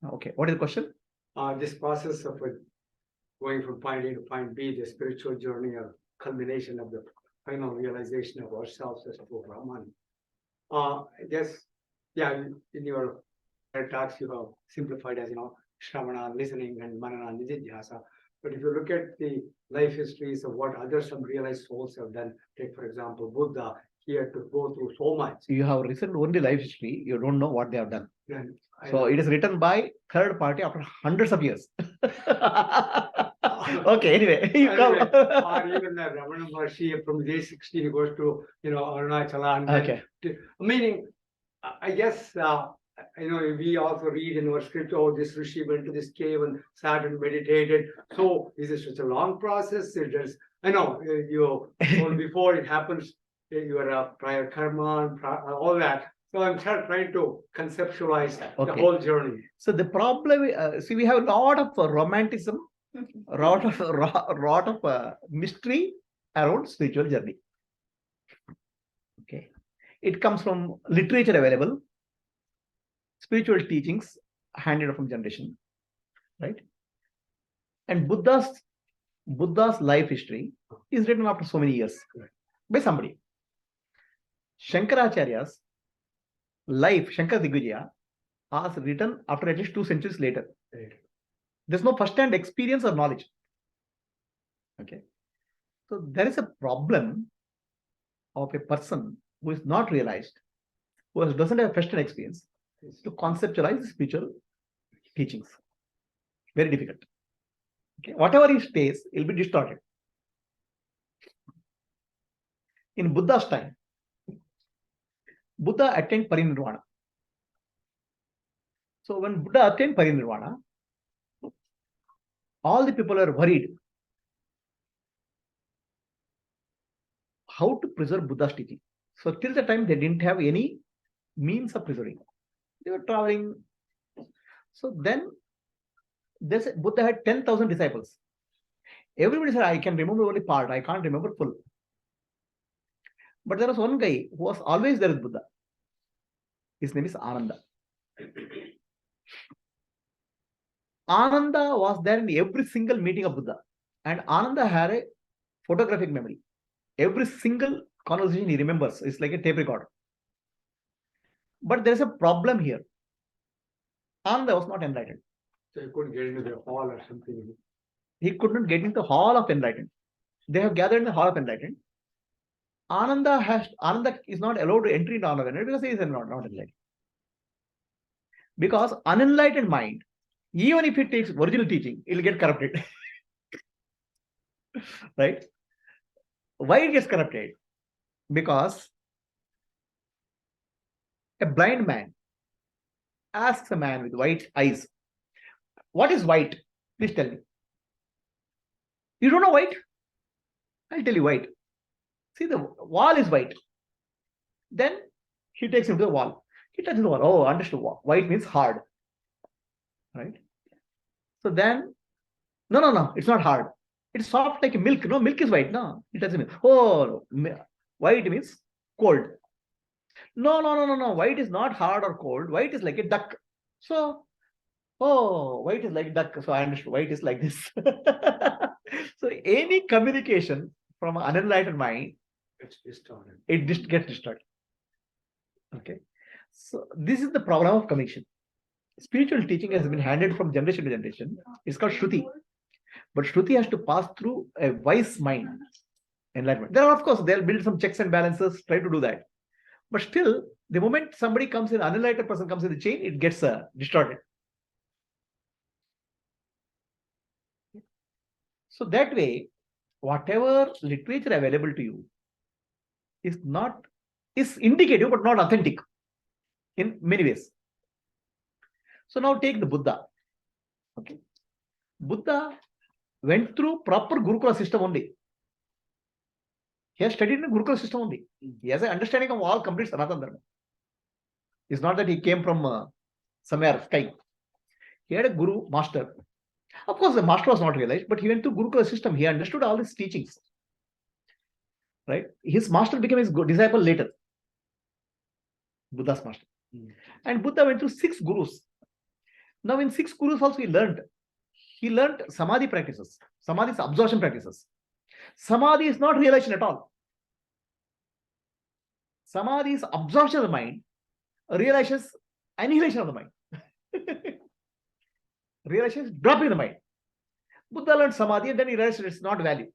Okay, what is the question? This process of going from point A to point B, the spiritual journey or culmination of the final realization of ourselves as full Brahman. I guess, yeah, in your talks you have simplified as, Shravana, listening, and Manana, Nididhyasa. But if you look at the life histories of what other unrealized souls have done, take for example Buddha, he had to go through so much. You have written only life history, you don't know what they have done. Then So it is written by third party after hundreds of years. Okay, anyway. Or even the Ramana Maharshi from day 16 goes to, Arunachala. And okay. Meaning, I guess, we also read in our script, oh, this Rishi went to this cave and sat and meditated. So is it such a long process? I know, before it happens, your prior karma and all that. So I'm trying to conceptualize the whole journey. So the problem, we have a lot of romanticism, a lot of mystery around spiritual journey. Okay, it comes from literature available, spiritual teachings handed from generation, right? And Buddha's life history is written after so many years by somebody. Shankaracharya's life, Shankara Digvijaya, was written after at least 2 centuries later. Right. There's no first-hand experience or knowledge. Okay. So there is a problem of a person who is not realized, who doesn't have first-hand experience, to conceptualize spiritual teachings. Very difficult. Okay. Whatever he stays, it will be distorted. In Buddha's time, Buddha attained parinirvana. So when Buddha attained parinirvana, all the people are worried how to preserve Buddha's teaching. So till the time they didn't have any means of preserving. They were traveling. So then Buddha had 10,000 disciples. Everybody said, I can remember only part, I can't remember full. But there was one guy who was always there with Buddha. His name is Ananda. Ananda was there in every single meeting of Buddha. And Ananda had a photographic memory. Every single conversation he remembers. It's like a tape recorder. But there's a problem here. Ananda was not enlightened. So he couldn't get into the hall or something. He couldn't get into the hall of enlightenment. They have gathered in the hall of enlightenment. Ananda is not allowed to enter into hall of enlightenment because he is not enlightened. Because unenlightened mind, even if it takes original teaching, it will get corrupted. Right? Why it gets corrupted? Because a blind man asks a man with white eyes, what is white? Please tell me. You don't know white? I'll tell you white. See, the wall is white. Then he takes him to the wall. He touches the wall. Oh, understood. White means hard. Right? So then, no, it's not hard. It's soft like milk. No, milk is white. No, it doesn't mean. Oh, white means cold. No. White is not hard or cold. White is like a duck. So, white is like duck. So I understood. White is like this. So any communication from an unenlightened mind, it's distorted. It gets distorted. Okay. So this is the problem of communication. Spiritual teaching has been handed from generation to generation. It's called Shruti. But Shruti has to pass through a wise mind, enlightenment. There are, of course, they'll build some checks and balances, try to do that. But still, the moment somebody comes in, an unenlightened person comes in the chain, it gets distorted. So that way, whatever literature available to you is indicative but not authentic in many ways. So now take the Buddha. Okay, Buddha went through proper Gurukula system only. He has studied in the Gurukula system only. He has an understanding of all complete Sanatana Dharma. It's not that he came from somewhere sky. He had a guru, master. Of course, the master was not realized, but he went through Gurukula system. He understood all his teachings. Right? His master became his disciple later. Buddha's master. And Buddha went through 6 gurus. Now in 6 gurus also he learned samadhi practices. Samadhi is absorption practices. Samadhi is not realization at all. Samadhi is absorption of the mind. Realization is annihilation of the mind. Realization is dropping the mind. Buddha learned samadhi and then he realized it's not value.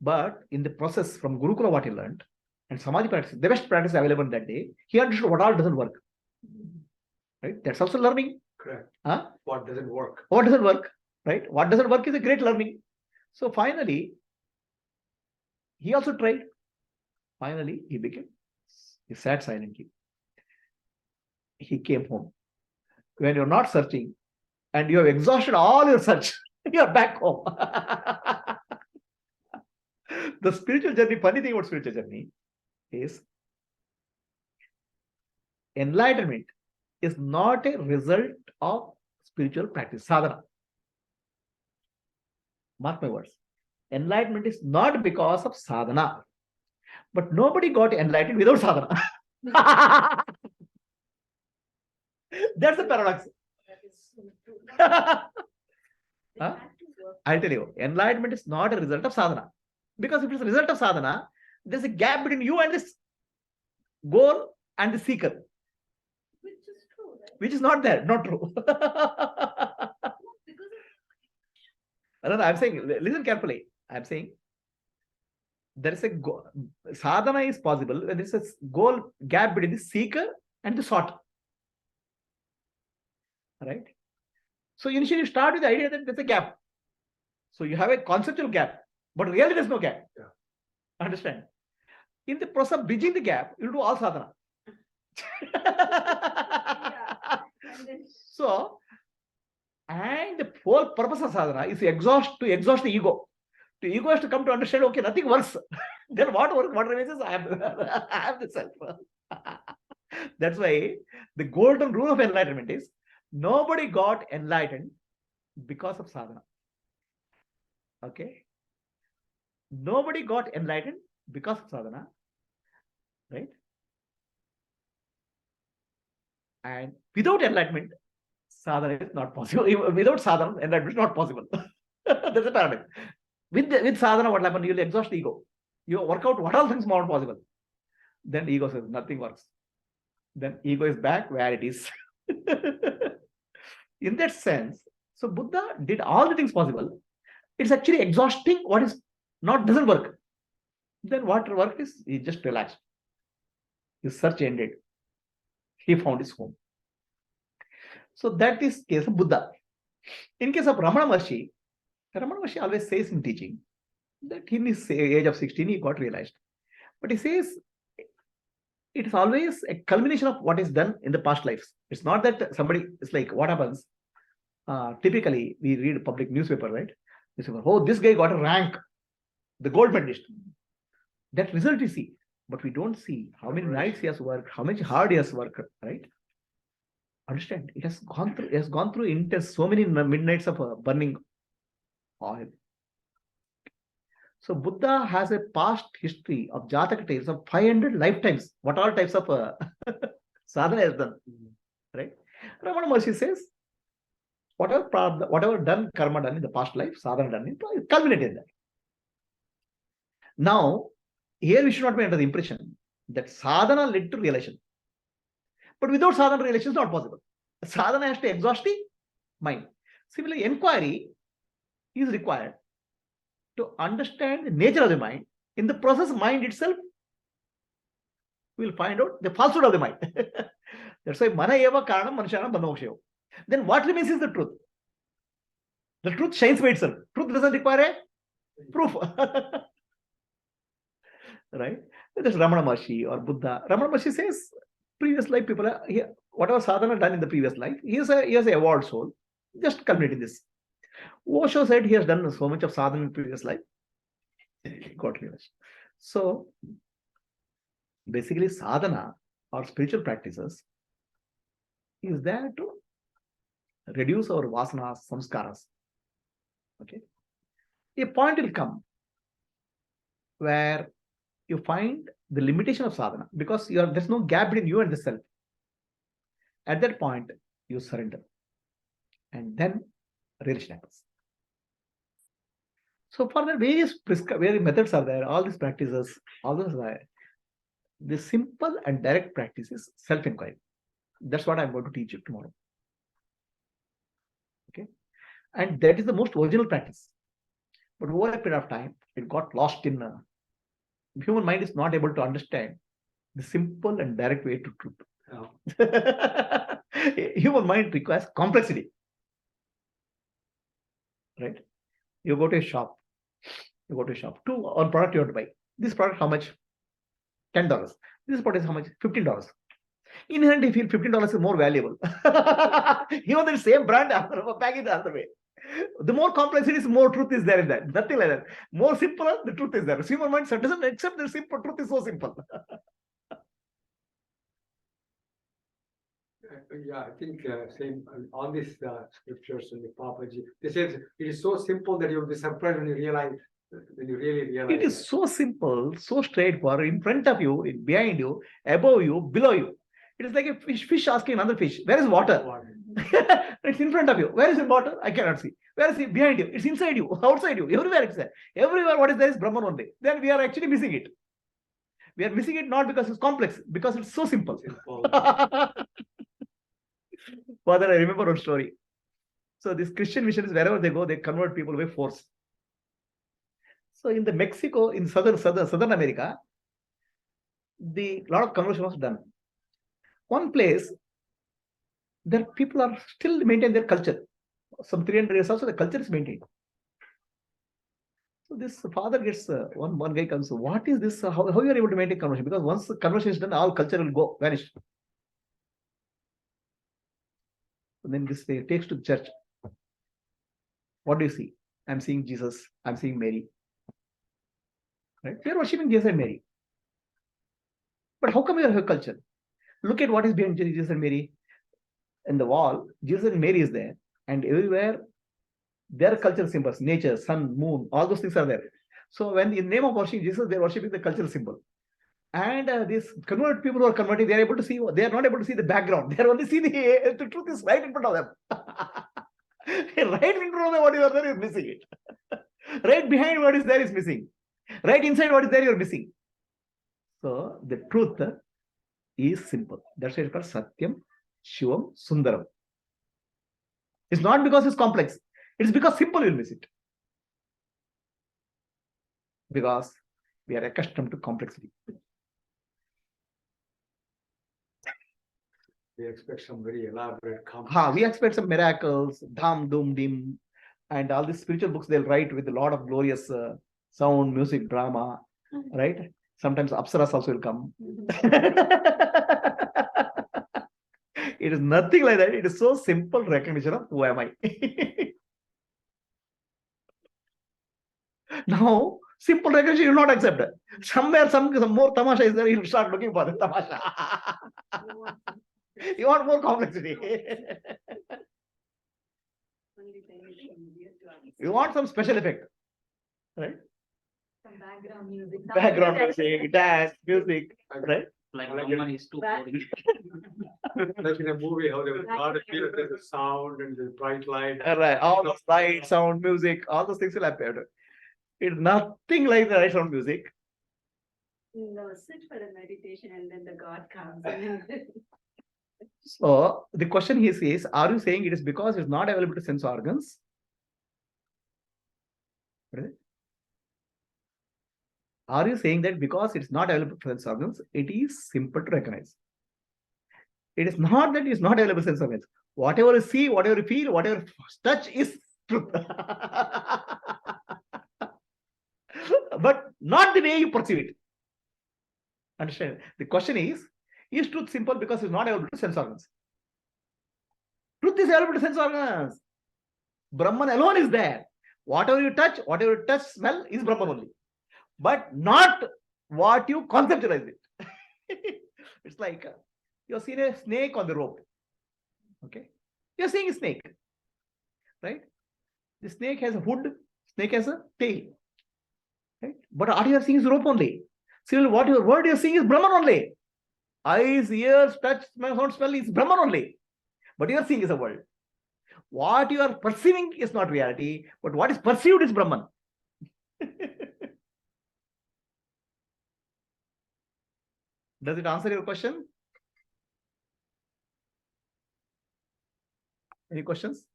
But in the process from Gurukula, what he learned, and samadhi practice, the best practice available that day, he understood what all doesn't work. Right? That's also learning. Correct. Huh? What doesn't work? What doesn't work? Right? What doesn't work is a great learning. So finally, he also tried. Finally, he sat silently. He came home. When you're not searching and you have exhausted all your search, you're back home. The spiritual journey, funny thing about spiritual journey is enlightenment is not a result of spiritual practice, sadhana. Mark my words. Enlightenment is not because of sadhana. But nobody got enlightened without sadhana. That's the paradox. Huh? I'll tell you, enlightenment is not a result of sadhana. Because if it's a result of sadhana, there's a gap between you and this goal and the seeker. Which is true, right? Which is not there, not true. No, I'm saying, listen carefully. I'm saying there is a sadhana is possible when there is a goal gap between the seeker and the sought. Right? So initially you start with the idea that there's a gap. So you have a conceptual gap, but really there's no gap. Yeah. Understand? In the process of bridging the gap, you'll do all sadhana. Yeah. And then So, and the whole purpose of sadhana is to exhaust the ego. The ego has to come to understand, okay, nothing works. Then what works? What remains is I am the self. That's why the golden rule of enlightenment is nobody got enlightened because of sadhana. Okay? Nobody got enlightened because of sadhana. Right? And without enlightenment, sadhana is not possible. Without sadhana, enlightenment is not possible. That's a paradox. With sadhana, what happens? You'll exhaust the ego. You work out what all things are possible. Then ego says nothing works. Then ego is back where it is. In that sense, so Buddha did all the things possible. It's actually exhausting what is doesn't work. Then what worked is he just relaxed. His search ended. He found his home. So that is case of Buddha. In case of Ramana Maharshi always says in teaching that in his age of 16 he got realized. But he says it is always a culmination of what is done in the past lives. It's not that somebody, it's like what happens. Typically, we read a public newspaper, right? Newspaper, oh, this guy got a rank, the gold medalist. That result we see, but we don't see how many nights he has worked, how much hard he has worked, right? Understand? It has gone through intense, so many midnights of burning oil. So Buddha has a past history of Jataka tales of 500 lifetimes. What all types of sadhana has done, right? Ramana Maharshi says, whatever done, karma done in the past life, sadhana done in, culminated in that. Now, here we should not be under the impression that sadhana led to realization. But without sadhana, realization is not possible. Sadhana has to exhaust the mind. Similarly, inquiry is required to understand the nature of the mind. In the process, mind itself will find out the falsehood of the mind. That's why mana eva karanam manushanam bandhamokshayo. Then what remains is the truth. The truth shines by itself. Truth doesn't require a proof. Right? That's Ramana Maharshi or Buddha. Ramana Maharshi says, previous life people are here, whatever sadhana done in the previous life, he has an evolved soul. Just culminating this. Osho said he has done so much of sadhana in previous life. Got realized. So basically sadhana or spiritual practices is there to reduce our vasanas, samskaras. Okay. A point will come where you find the limitation of sadhana because there's no gap between you and the self. At that point, you surrender. and then realization happens. So for the various methods are there, all these practices, all those are there. The simple and direct practice is self-inquiry. That's what I'm going to teach you tomorrow. Okay, and that is the most original practice. But over a period of time, it got lost in. Human mind is not able to understand the simple and direct way to truth. Yeah. Human mind requires complexity. Right? You go to a shop. One product you have to buy. This product, how much? $10. This product is how much? $15. Inherently, you feel $15 is more valuable. Even the same brand, package the other way. The more complexity is, more truth is there in that. Nothing like that. More simple, the truth is there. Human mind doesn't accept the simple truth is so simple. Yeah, I think same all these scriptures and the Prabhuji, they said it is so simple that you'll be surprised when you realize, when you really realize. It is so simple, so straightforward, in front of you, behind you, above you, below you. It is like a fish asking another fish, where is water? It's in front of you. Where is the water? I cannot see. Where is it? Behind you. It's inside you, outside you, everywhere it's there. Everywhere what is there is Brahman only. Then we are actually missing it. We are missing it not because it's complex, because it's so simple. Father, I remember one story. So these Christian missionaries, wherever they go, they convert people by force. So in the Mexico, in southern America, the lot of conversion was done. One place, their people are still maintain their culture. Some 300 years also, the culture is maintained. So this father gets one guy comes. What is this? How you are able to maintain conversion? Because once the conversion is done, all culture will go vanish. And then this takes to the church. What do you see? I'm seeing Jesus. I'm seeing Mary. Right? We are worshipping Jesus and Mary. But how come you have a culture? Look at what is behind Jesus and Mary. In the wall, Jesus and Mary is there. And everywhere, their cultural symbols, nature, sun, moon, all those things are there. So when in the name of worshiping Jesus, they are worshipping the cultural symbol. And these converted people who are converting, they are able to see, they are not able to see the background. They are only see the truth is right in front of them. Right in front of them, what is there is missing it. Right behind what is there is missing. Right inside what is there, you're missing. So the truth is simple. That's why it's called Satyam, Shivam, Sundaram. It's not because it's complex. It's because simple you'll miss it. Because we are accustomed to complexity. We expect some very elaborate we expect some miracles, dham, doom, dim, and all these spiritual books they'll write with a lot of glorious sound, music, drama, right? Sometimes apsaras also will come. It is nothing like that. It is so simple recognition of who am I. Now, simple recognition you will not accept it. Somewhere some more tamasha is there, you will start looking for the tamasha. You want more complexity. You want some special effect, right? Some background music. Background music, dance, music, right? Like Like Brahman is too Back- boring. Like in a movie, how they would start to feel there's a sound and the bright light. Right. All those light, sound, music, all those things will appear. It's nothing like the light, sound, music. No, sit for a meditation and then the God comes. And So the question he says, are you saying it is because it's not available to sense organs? Right? Are you saying that because it's not available to sense organs, it is simple to recognize? It is not that it's not available to sense organs. Whatever you see, whatever you feel, whatever you touch is truth. But not the way you perceive it. Understand? The question is truth simple because it's not available to sense organs? Truth is available to sense organs. Brahman alone is there. Whatever you touch, smell is Brahman only. But not what you conceptualize it. It's like you're seeing a snake on the rope. Okay? You're seeing a snake. Right? The snake has a hood, snake has a tail. Right? But all you are seeing is rope only. Still, what you're seeing is Brahman only. Eyes, ears, touch, smell, sound, smell is Brahman only. But you are seeing is a world. What you are perceiving is not reality, but what is perceived is Brahman. Does it answer your question? Any questions?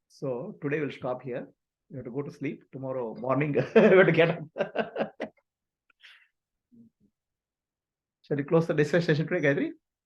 So today we'll stop here. You have to go to sleep. Tomorrow morning, you have to get up. Shall we close the discussion today, Gayatri?